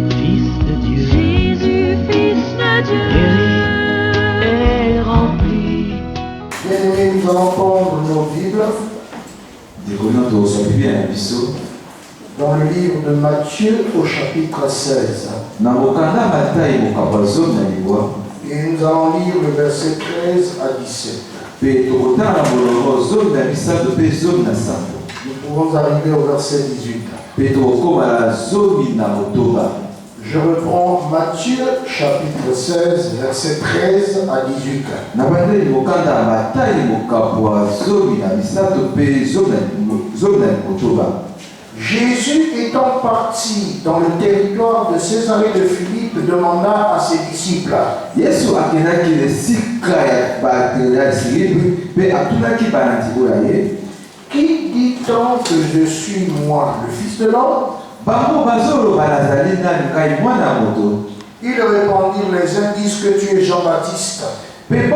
Fils de Dieu, Jésus, Fils de Dieu, guéri et rempli. Bien-aimés, nous allons prendre nos Bibles dans le livre de Matthieu au chapitre 16. Et nous allons lire le verset 13 à 17. Nous pouvons arriver au verset 18. Je reprends Matthieu chapitre 16, verset 13 à 18. Jésus étant parti dans le territoire de Césarée de Philippe demanda à ses disciples: Qui dit-on que je suis moi, le Fils de l'homme? Ils répondirent: les uns disent que tu es Jean-Baptiste, les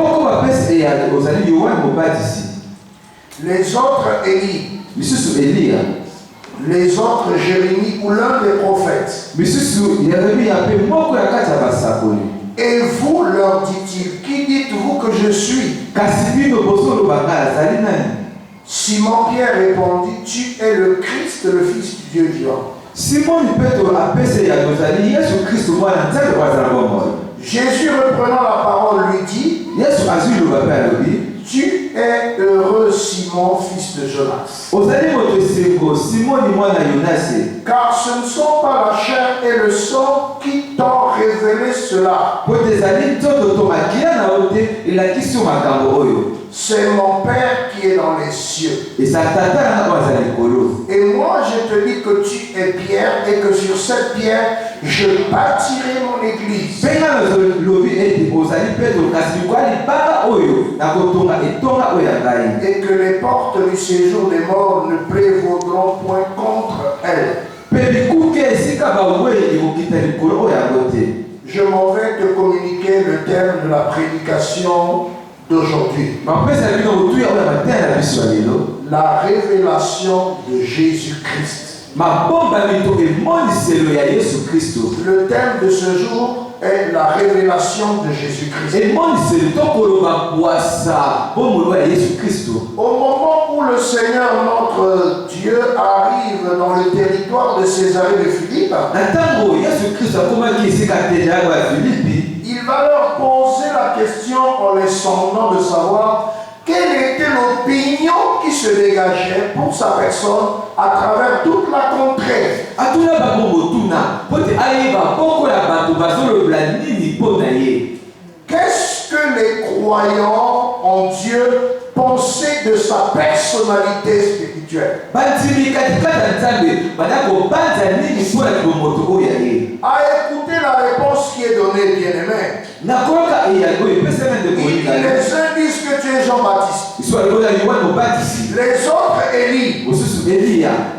autres Élie, les autres Jérémie ou l'un des prophètes. Et vous, leur dit-il, qui dites-vous que je suis? Simon-Pierre répondit: tu es le Christ, le Fils du Dieu vivant. Jésus reprenant la parole lui dit: tu es heureux, Simon, fils de Jonas, car ce ne sont pas la chair et le sang qui t'ont révélé cela. C'est mon Père qui est dans les cieux. Et moi je te dis que tu es Pierre et que sur cette pierre je bâtirai mon église. Et que les portes du séjour des morts ne prévaudront point contre elle. Je m'en vais te communiquer le terme de la prédication d'aujourd'hui. La révélation de Jésus-Christ. Le thème de ce jour est la révélation de Jésus-Christ. Au moment où le Seigneur notre Dieu arrive dans le territoire de Césarée de Philippe, il va leur poser la question en les sondant de savoir quelle était l'opinion qui se dégageait pour sa personne à travers toute la contrée. Qu'est-ce que les croyants en Dieu pensaient de sa personnalité spirituelle? À écouter la réponse qui est donnée, bien-aimé. Les uns disent que tu es Jean-Baptiste, les autres Élie,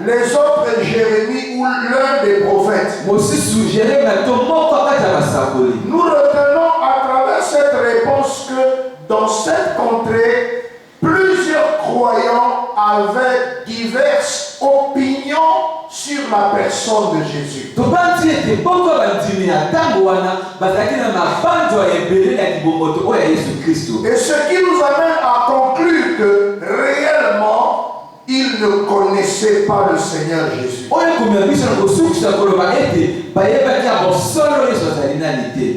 les autres Jérémie ou l'un des prophètes. Nous retenons à travers cette réponse que dans cette contrée, plusieurs croyants avaient diverses opinions sur la personne de Jésus. Et ce qui nous amène à conclure que réellement, ils ne connaissaient pas le Seigneur Jésus.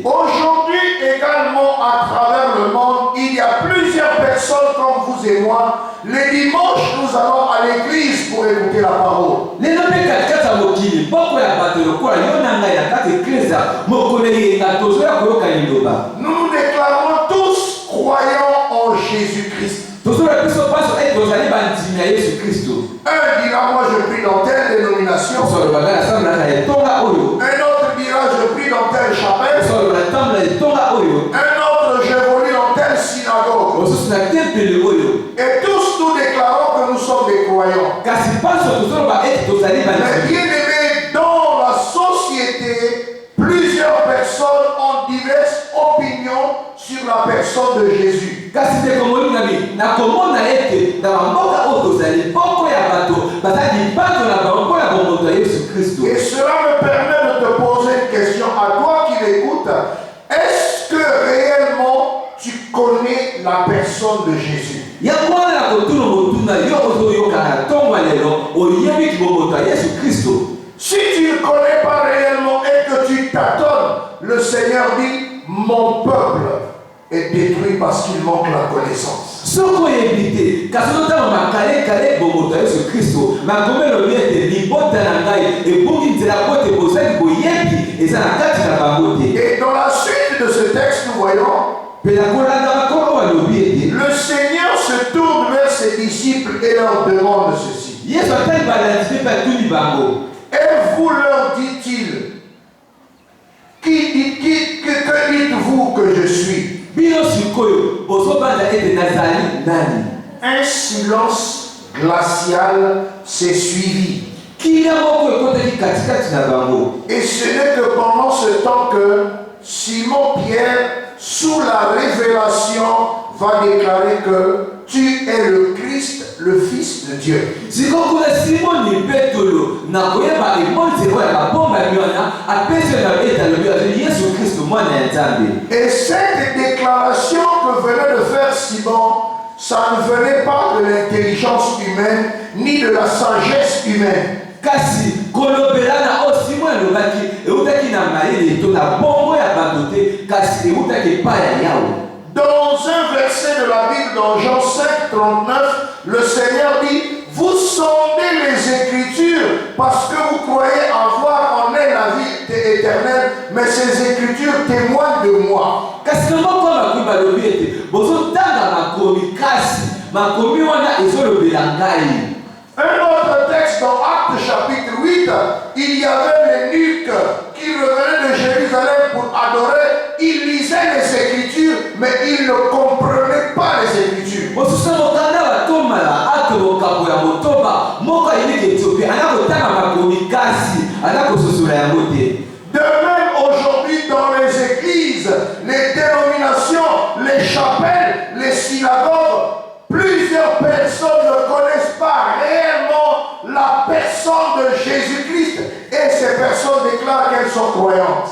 Aujourd'hui également, à travers le monde, il y a plusieurs personnes comme vous et moi. Les dimanches, nous allons à l'église pour écouter la parole. Nous nous déclarons tous croyants en Jésus-Christ. Un dira: moi je prie dans telle dénomination. Un autre dira: je prie dans telle chapelle. Un autre: j'évolue dans telle synagogue. Et tous nous déclarons que nous sommes des croyants. Mais bien aimés, dans la société, plusieurs personnes ont diverses opinions sur la personne de Jésus. Et cela me permet de te poser personne de Jésus. Si tu ne connais pas réellement et que tu t'attends, le Seigneur dit, mon peuple est détruit parce qu'il manque la connaissance. Et dans la suite de ce texte, nous voyons, le Seigneur se tourne vers ses disciples et leur demande ceci. Et vous leur dit-il, que dites-vous que je suis? Un silence glacial s'est suivi. Et ce n'est que pendant ce temps que Simon-Pierre, sous la révélation, va déclarer que tu es le Christ, le Fils de Dieu. Et cette déclaration que venait de faire Simon, ça ne venait pas de l'intelligence humaine, ni de la sagesse humaine. Dans un verset de la Bible, dans Jean 5, 39, le Seigneur dit, vous sondez les Écritures parce que vous croyez avoir en elles la vie éternelle, mais ces Écritures témoignent de moi. Un autre texte dans Actes chapitre 8, il y avait l'eunuque qui revenait de Jérusalem pour adorer. Il lisait les Écritures, mais il ne comprenait pas les Écritures. De même, aujourd'hui, dans les églises, les dénominations, les chapelles, les synagogues, plusieurs personnes ne connaissent pas réellement la personne de Jésus-Christ et ces personnes déclarent qu'elles sont croyantes.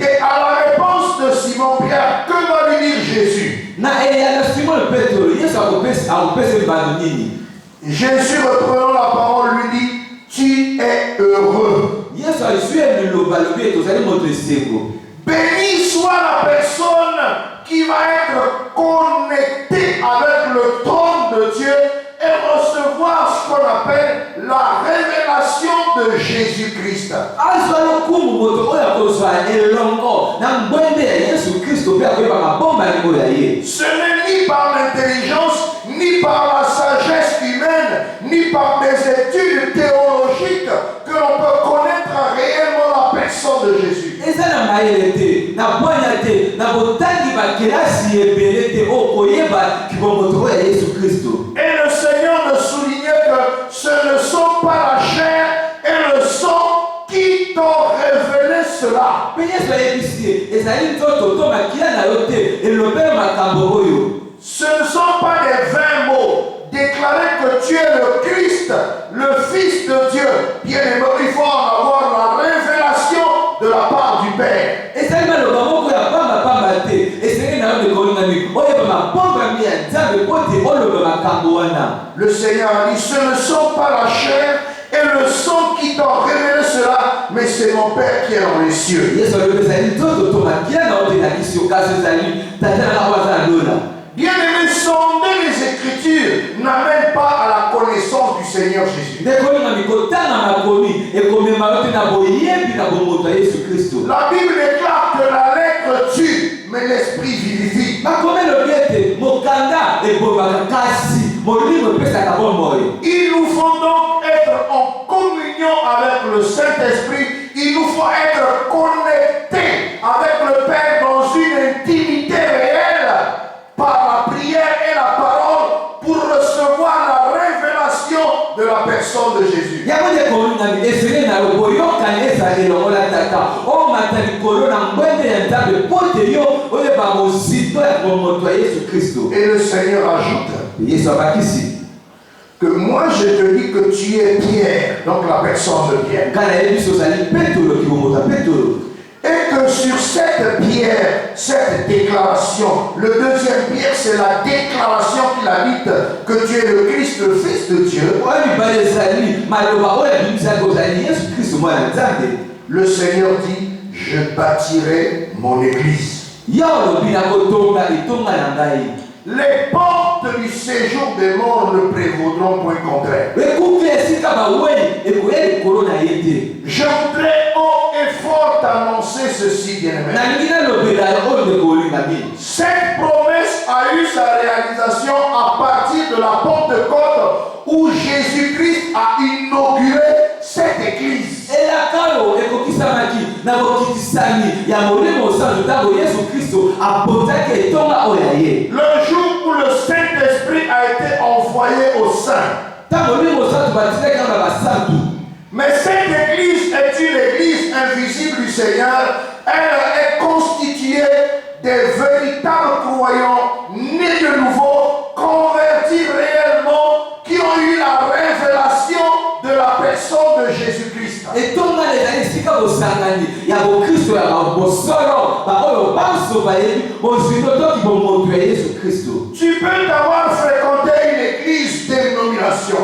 Et à la réponse de Simon-Pierre, que va lui dire Jésus? Jésus, reprenant la parole, lui dit, tu es heureux. Béni soit la personne qui va être connectée avec le trône de Dieu et recevoir ce qu'on appelle la révélation de Jésus-Christ. Ce n'est ni par l'intelligence, ni par la sagesse humaine, ni par des études théologiques que l'on peut connaître réellement la personne de Jésus. Et le Seigneur me soulignait que ce ne sont pas la chair et le sang qui t'ont révélé cela. Ce ne sont pas des vains mots. Déclarer que tu es le Christ, le Fils de Dieu. Bien aimé, il faut en avoir la révélation de la part du Père. Le Seigneur a dit, ce ne sont pas la chair et le sang qui t'ont révélé cela, mais c'est mon Père qui est dans les cieux. Bien aimé, sonder les Écritures n'amène pas à la connaissance du Seigneur Jésus. La Bible déclare que la lettre tue, mais l'esprit vivifie. Il nous faut donc être en communion avec le Saint-Esprit. Il nous faut être connectés avec le Père dans une intimité réelle par la prière et la parole pour recevoir la révélation de la personne de Jésus. Et le Seigneur ajoute, que moi je te dis que tu es Pierre, donc la personne de Pierre. Et que sur cette pierre, cette déclaration, le deuxième pierre, c'est la déclaration qu'il habite que tu es le Christ, le Fils de Dieu. Le Seigneur dit, je bâtirai mon église. Les portes du séjour des morts ne prévaudront point contraire. Je voudrais haut et fort annoncer ceci, bien-aimé. Cette promesse a eu sa réalisation à partir de la Pentecôte où Jésus-Christ a inauguré cette église. Le jour où le Saint-Esprit a été envoyé au sein. Mais cette église est une église invisible du Seigneur. Elle est constituée des véritables croyants nés de nouveau, convertis réellement, qui ont eu la révélation de la personne de Jésus-Christ. Tu peux t'avoir fréquenté une église dénomination.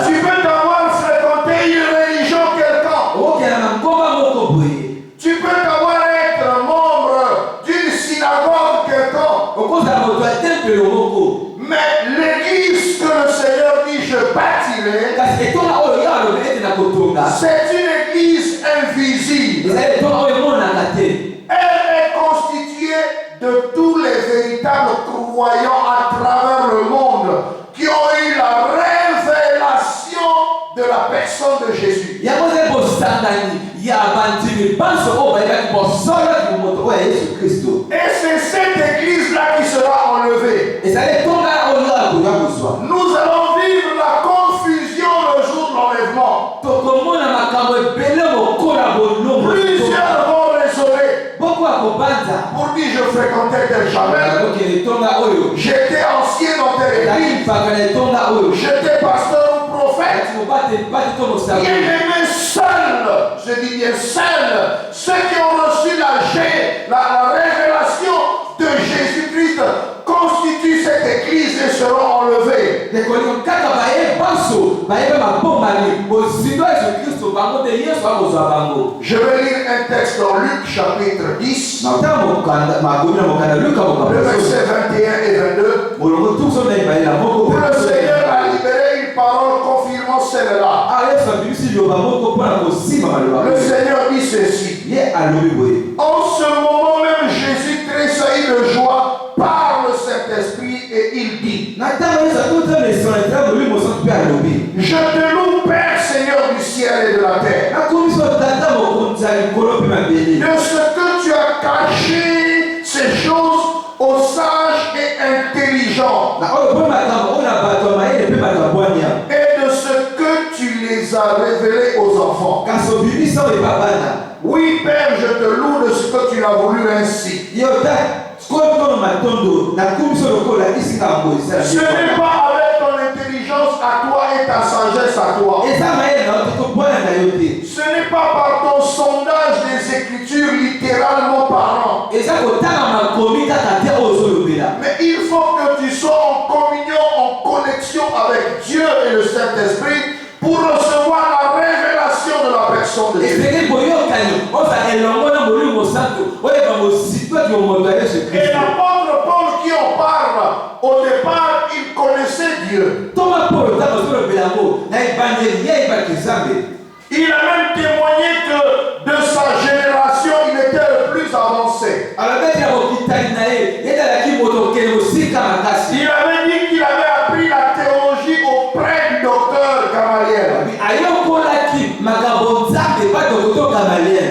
Tu peux t'avoir fréquenté une religion quelconque. Tu peux t'avoir être membre d'une synagogue quelconque. Mais l'église que le Seigneur dit je bâtirai, c'est une église invisible. Elle est constituée de tous les véritables croyants à travers le monde qui ont eu la révélation de la personne de Jésus. Et c'est cette église-là qui sera enlevée. Nous allons vivre la confusion le jour de l'enlèvement. Plusieurs vont raisonner. Pour qui je fréquentais tel jamais. J'étais ancien dans telle église. J'étais pasteur ou prophète. Bien-aimés, seuls, je dis bien seuls, ceux qui ont reçu la révélation de Jésus-Christ constituent cette église et seront enlevés. Je vais lire un texte dans Luc chapitre 10, le verset 21 et 22. Où le Seigneur a libéré une parole confirmant celle-là. Le Seigneur dit ceci. En ce moment même, Jésus tressaillit de joie par le Saint-Esprit et il dit, je te loue, Père, Seigneur du ciel et de la terre, de ce que tu as caché ces choses aux sages et intelligents, et de ce que tu les as révélés aux enfants. Oui, Père, je te loue de ce que tu l'as voulu ainsi. Ce n'est pas avec ton intelligence à toi et ta sagesse à toi. Ce n'est pas par ton sondage des Écritures littéralement parlant. Mais il faut que tu sois en communion, en connexion avec Dieu et le Saint-Esprit pour recevoir la révélation de la personne de Dieu. Et l'apôtre Paul qui en parle, au départ, il connaissait Dieu. Il a même témoigné que de sa génération, il était le plus avancé. Il avait dit qu'il avait appris la théologie auprès du docteur Gamaliel.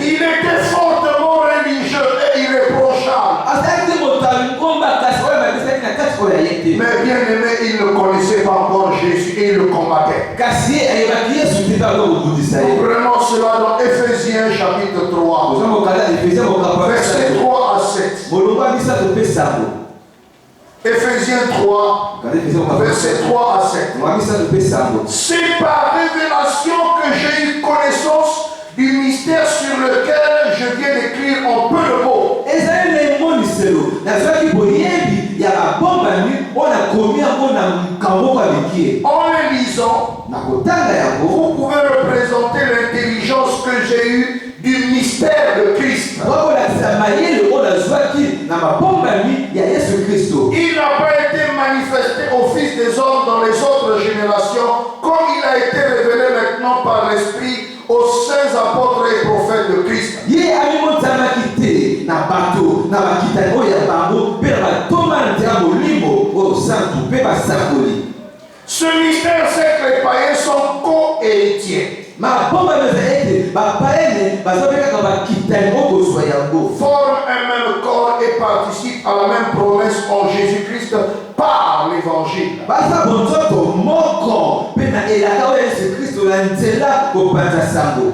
Il était fortement religieux et irréprochable. Mais bien aimé, il ne connaissait pas encore Jésus et il le combattait. Nous prenons cela dans Éphésiens chapitre 3, verset 3 à 7. Éphésiens 3, versets 3 à 7. C'est par révélation que j'ai eu connaissance du mystère sur lequel je viens d'écrire en peu de mots. En les lisant, vous pouvez représenter l'intelligence que j'ai eue du mystère de Christ. Il n'a pas été manifesté au Fils des hommes dans les autres générations, comme il a été révélé maintenant par l'Esprit aux saints apôtres et prophètes de Christ. Ce mystère, c'est que les païens sont co-héritiers. Forment un même corps et participent à la même promesse en Jésus-Christ par l'évangile.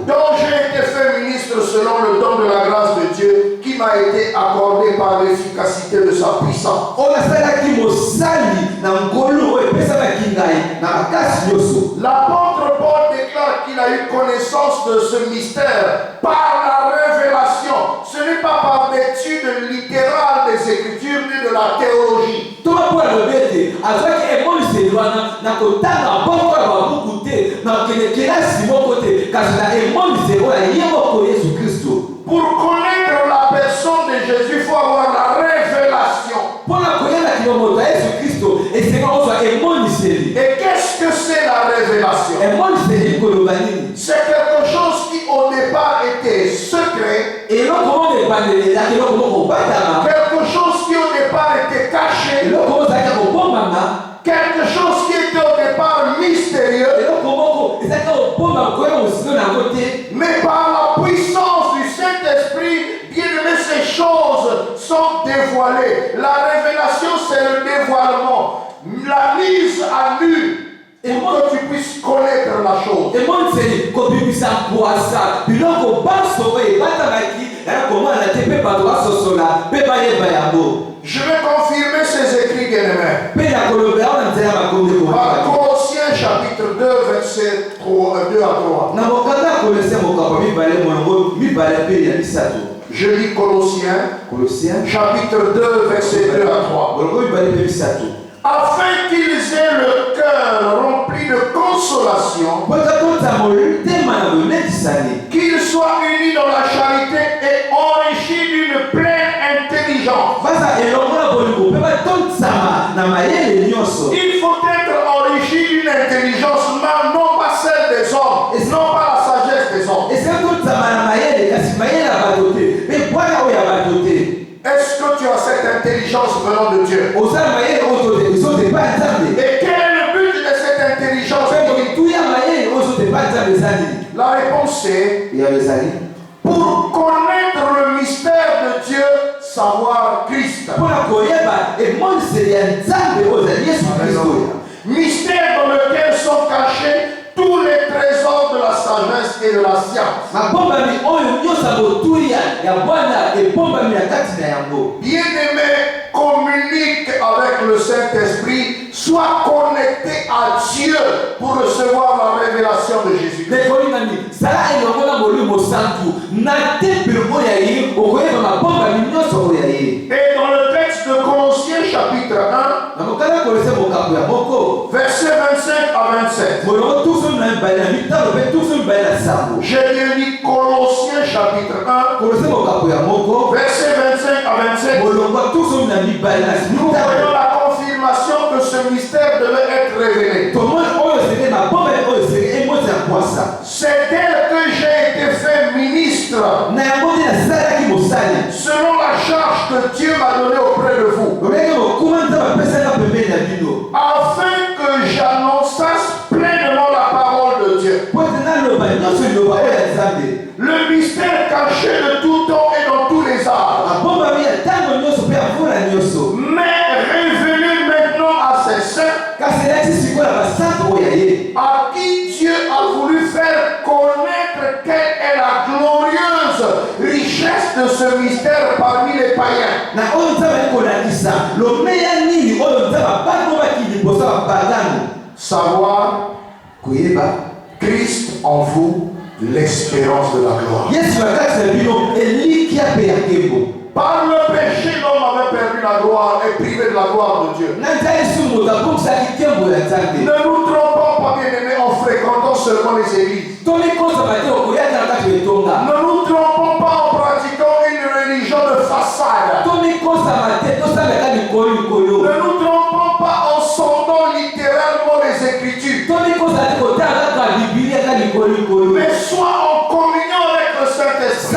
Donc j'ai été fait ministre selon le don de la grâce de Dieu qui m'a été accordé par l'efficacité de sa puissance. L'apôtre Paul déclare qu'il a eu connaissance de ce mystère par la révélation. Ce n'est pas par l'étude littérale des Écritures ni de la théologie. Pour connaître la personne de Jésus, il faut avoir la révélation. Et qu'est-ce que c'est la révélation? C'est quelque chose qui au départ était secret. Quelque chose qui au départ était caché. Quelque chose qui était au départ mystérieux. Mais par la puissance du Saint-Esprit, bien aimé, ces choses sont dévoilées. La révélation, c'est le dévoilement. La mise à nu. Pour que tu puisses connaître la chose. Je vais confirmer ces écrits, bien-aimés. Par Colossiens chapitre 2, verset 2 à 3. Je lis Colossiens chapitre 2, verset 2 à 3. Afin qu'ils aient le cœur rempli de consolation, qu'ils soient unis dans la charité et enrichis d'une pleine intelligence. Il faut être enrichi d'une intelligence, non pas celle des hommes, non pas la sagesse des hommes. Est-ce que tu as cette intelligence venant de Dieu? Et quel est le but de cette intelligence? La réponse est pour connaître le mystère de Dieu, savoir Christ. Mystère dans lequel sont cachés tous les trésors de la sagesse et de la science. Bien-aimé, communique avec le Saint-Esprit, sois connecté à Dieu pour recevoir la révélation de Jésus. Et dans le texte de Colossiens chapitre 1, verset 25 à 27. J'ai bien dit Colossiens chapitre 1, verset 25 à 27. Nous voyons la confirmation que ce mystère devait être révélé. C'est d'elle que j'ai été fait ministre, selon la charge que Dieu m'a donnée auprès de vous, afin que j'annonçasse pleinement la parole de Dieu. Le mystère caché de tout temps et dans tous les âges, mais révélé maintenant à ses saints, à qui Dieu a voulu faire connaître quelle est la glorieuse richesse de ce mystère parmi les païens. Savoir Christ en vous, l'espérance de la gloire. Par le péché, l'homme avait perdu la gloire et privé de la gloire de Dieu. Ne nous trompons pas, bien-aimés, en fréquentant seulement les églises. Ne nous trompons pas en pratiquant une religion de façade. Ne nous trompons pas en sondant littéralement les Écritures. Mais sois en communion avec le Saint-Esprit.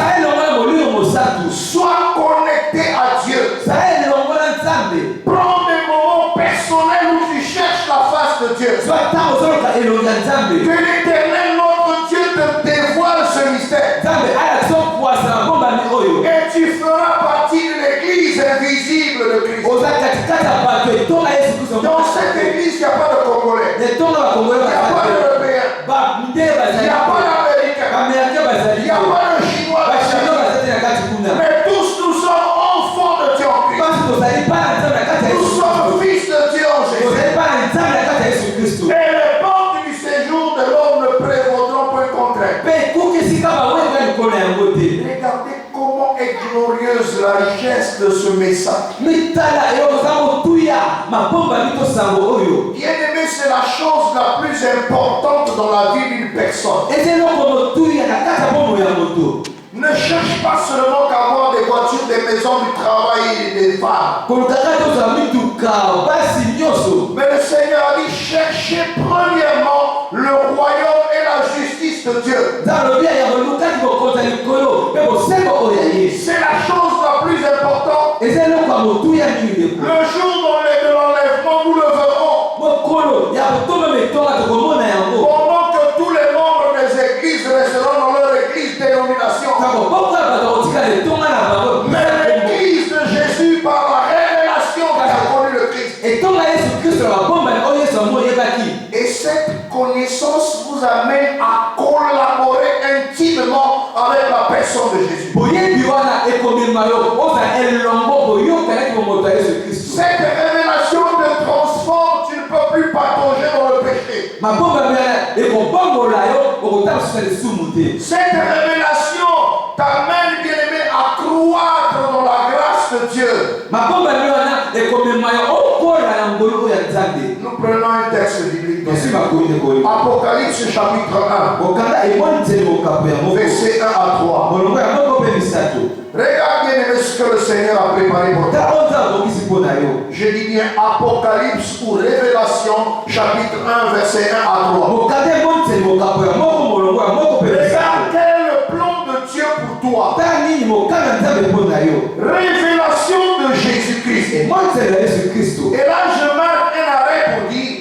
Sois connecté à Dieu. Prends des moments personnels où tu cherches la face de Dieu. Que l'Éternel, notre Dieu, te dévoile ce mystère. Et tu feras partie de l'Église invisible de Christ. Dans cette Église, il n'y a pas de Congolais. Il n'y a pas d'Européens. Il n'y a pas d'Américains. Il n'y a pas de Chinois. Mais tous nous sommes enfants de Dieu en Christ. Nous sommes fils de Dieu en Jésus. Et les portes du séjour de l'homme ne prévaudront point contre elle. Regardez comment est glorieuse la richesse de ce message. Bien-aimé, c'est la chose la plus importante dans la vie d'une personne. Ne cherche pas seulement qu'avoir des voitures, des maisons, du travail et des femmes. Mais le Seigneur a dit, cherchez premièrement le royaume et la justice de Dieu. C'est la chose la plus importante. Le jour de l'enlèvement, nous le verrons. Pendant que tous les membres des églises resteront dans leur église dénomination. Mais l'église de Jésus, par la révélation qui a connu le Christ. Et cette connaissance vous amène à collaborer intimement avec la personne de Jésus. Cette révélation te transforme, tu ne peux plus patauger dans le péché. Cette révélation t'amène, bien-aimé, à croître dans la grâce de Dieu. Nous prenons un texte biblique. Apocalypse chapitre 1, verset 1 à 3. Regarde, bien-aimé, ce que le Seigneur a préparé pour toi. Je dis bien Apocalypse ou Révélation chapitre 1, verset 1 à 3. Regarde quel est le plan de Dieu pour toi. Révélation de Jésus-Christ. Et là, je marque un arrêt pour dire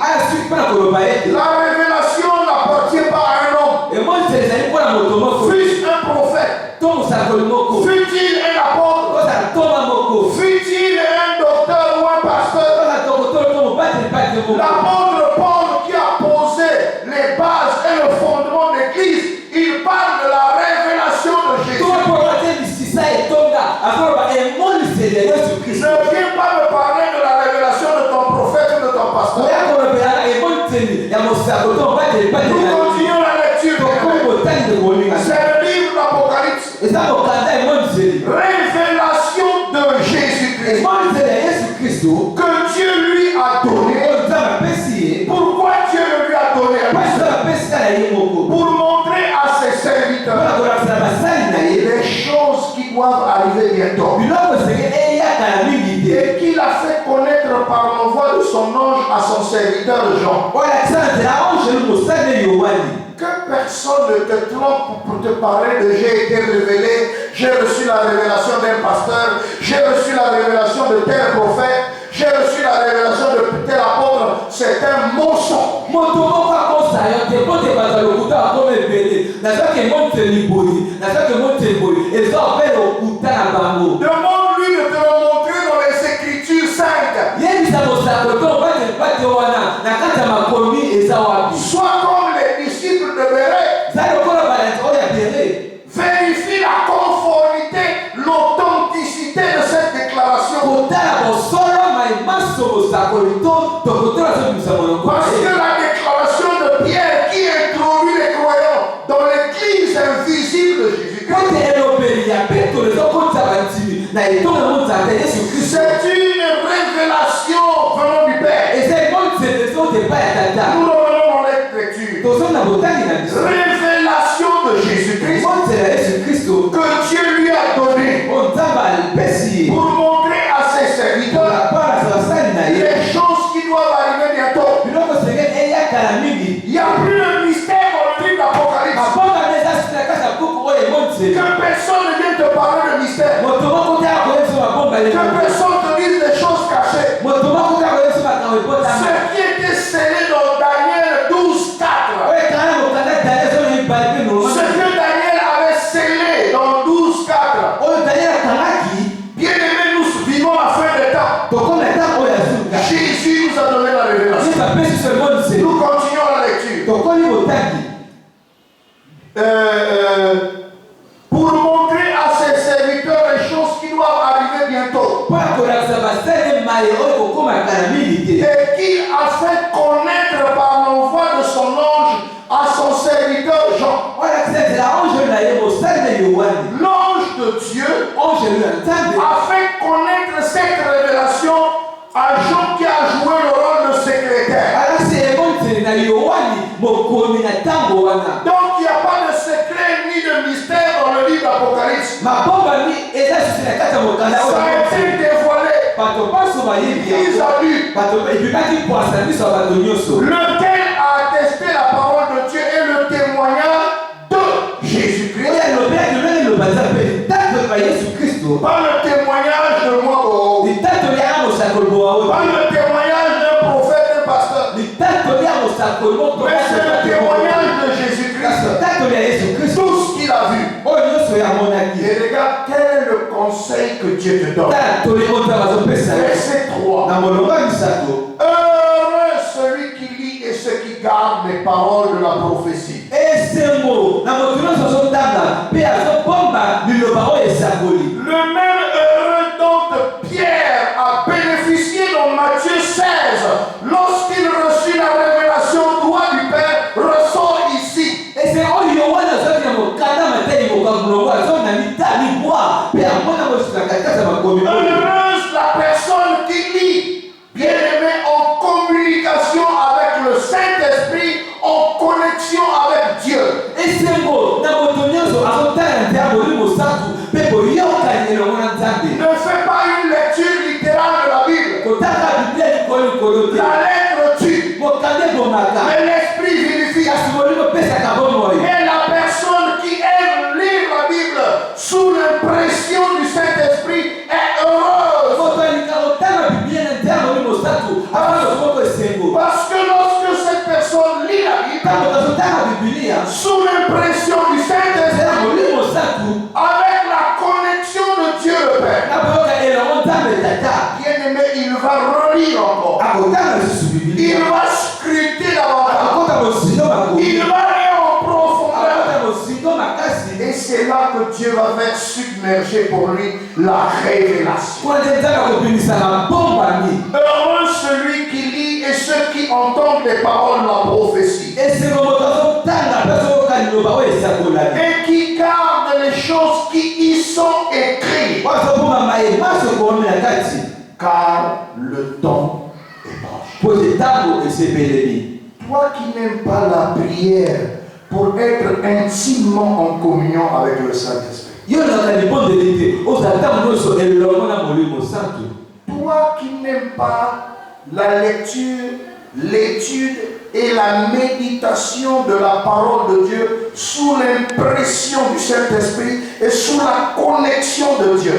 la révélation n'appartient pas à un homme. Fût-il un prophète, fût-il un apôtre, fût-il un docteur ou un pasteur, l'apôtre Paul qui a posé les bases et le fondement de l'Église, il parle de la révélation de Jésus. Ne viens pas me parler de la révélation de ton prophète ou de ton pasteur. Nous continuons la lecture. C'est le livre d'Apocalypse. Révélation de Jésus-Christ. Que Dieu lui a donné. Pourquoi Dieu le lui a donné? Pour montrer à ses serviteurs les choses qui doivent arriver bientôt. Et qu'il a fait connaître par l'envoi de son ange à son serviteur Jean. Que personne ne te trompe pour te parler de j'ai été révélé, j'ai reçu la révélation d'un pasteur, j'ai reçu la révélation de tel prophète, j'ai reçu la révélation de tel apôtre. C'est un mensonge. Demande-lui de te le montrer dans les Écritures saintes. Sois comme les disciples de Béret. Vérifie la conformité, l'authenticité de cette déclaration. Parce que la déclaration de Pierre qui introduit les croyants dans l'église invisible de Jésus-Christ, c'est une révélation venant du Père. Nous revenons dans cette lecture. Révélation de Jésus-Christ que Dieu lui a donné pour montrer à ses serviteurs les choses qui doivent arriver bientôt. Il n'y a plus de mystère dans le livre d'Apocalypse. Que personne ne vienne te parler de mystère. Que personne te dise des choses cachées. Ce qui était scellé dans Daniel 12:4. Ce que Daniel avait scellé dans 12:4. Bien-aimés, nous vivons la fin des temps. Jésus nous a donné la révélation. Nous continuons la lecture. Pour montrer à ses serviteurs les choses qui doivent arriver bientôt. Et qu'il a fait connaître par l'envoi de son ange à son serviteur Jean. L'ange de Dieu a fait connaître cette révélation à Jean qui a joué le rôle de secrétaire. Donc il n'y a pas de secret ni de mystère dans le livre d'Apocalypse. Ça a été dévoilé. Ils ont lu. Lequel a attesté la parole de Dieu et le témoignage de Jésus-Christ. Pas le témoignage de moi. Pas le témoignage d'un prophète, d'un pasteur. Mais c'est le témoignage de Jésus-Christ. Tout ce qu'il a vu. Et regarde, quel est le conseil que Dieu te donne. Verset 3. Heureux celui qui lit et ceux qui gardent les paroles de la prophétie. Le même heureux dont Pierre a bénéficié dans Matthieu 16 lorsqu'il reçut la révélation droit du Père ressort ici. Heureuse la personne qui lit, bien aimé, en communication avec le Saint-Esprit, en connexion avec Dieu. Ne fais pas une lecture littérale de la Bible. La lettre tue, mais l'esprit vivifie. Et la personne qui aime lire la Bible sous l'impression du Saint-Esprit est heureuse. Parce que lorsque cette personne lit la Bible sous l'impression du Saint-Esprit, avec la connexion de Dieu le Père, bien aimé, il va relire encore. Il va scruter davantage. Il va aller en profondeur. Et c'est là que Dieu va faire submerger pour lui la révélation. Heureux celui qui lit et ceux qui entendent les paroles de la prophétie. Et qui gardent les choses qui y sont écrites. Car le temps est proche. Toi qui n'aimes pas la prière pour être intimement en communion avec le Saint-Esprit. Toi qui n'aimes pas la lecture, l'étude et la méditation de la parole de Dieu sous l'impression du Saint-Esprit et sous la connexion de Dieu.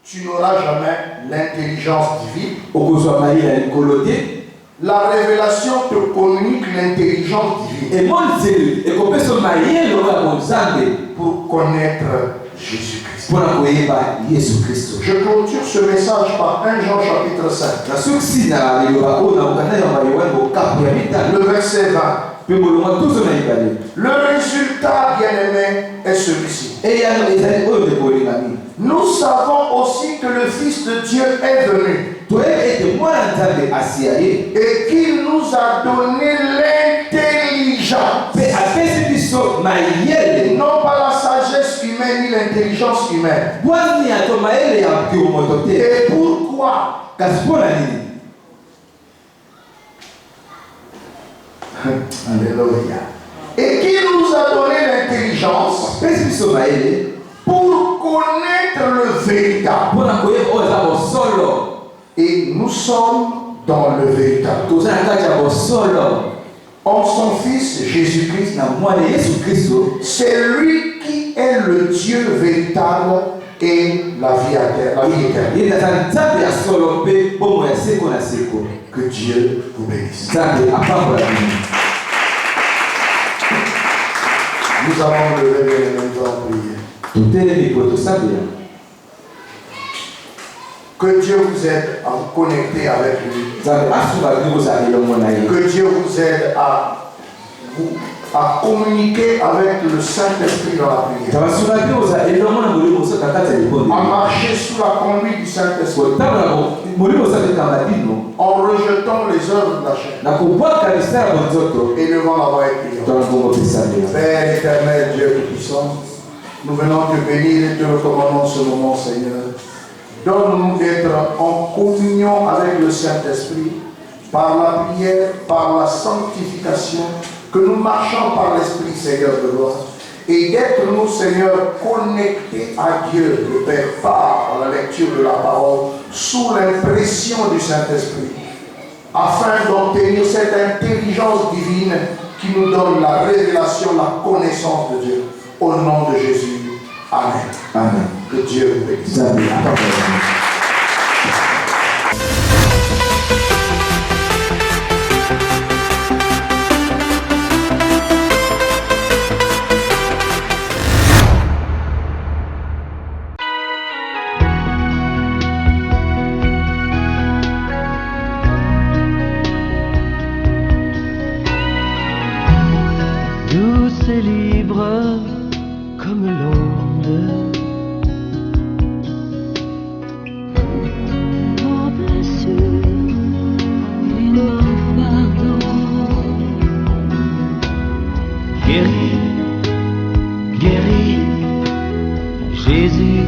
Tu n'auras jamais l'intelligence divine. La révélation te communique l'intelligence divine pour connaître Jésus-Christ. Je clôture ce message par 1 Jean chapitre 5. Le verset 20. Le résultat, bien-aimé, est celui-ci. Nous savons aussi que le Fils de Dieu est venu et qu'il nous a donné l'intelligence. Non pas la sagesse humaine ni l'intelligence humaine. Et pourquoi? Alléluia. Et qui nous a donné l'intelligence pour connaître le véritable. Et nous sommes dans le véritable. En son Fils Jésus-Christ, c'est lui qui est le Dieu véritable et la vie éternelle. Que Dieu vous bénisse. Nous allons lever les mains en prière. Que Dieu vous aide à vous connecter avec lui. Que Dieu vous aide à communiquer avec le Saint-Esprit dans la prière. À marcher sous la conduite du Saint-Esprit. En rejetant les œuvres de la chair. Et devant la voix écrite. Père éternel, Dieu tout-puissant, nous venons te bénir et te recommandons ce moment, Seigneur. Donne-nous d'être en communion avec le Saint-Esprit par la prière, par la sanctification, que nous marchons par l'Esprit, Seigneur de gloire, et d'être nous, Seigneur, connectés à Dieu, le Père, par la lecture de la parole, sous l'impression du Saint-Esprit, afin d'obtenir cette intelligence divine qui nous donne la révélation, la connaissance de Dieu. Au nom de Jésus. Amen. Amen. Que Dieu vous bénisse. Amen. Douce et libre comme l'onde, Nos blessures et nos fardeaux. guéri, guéri, Jésus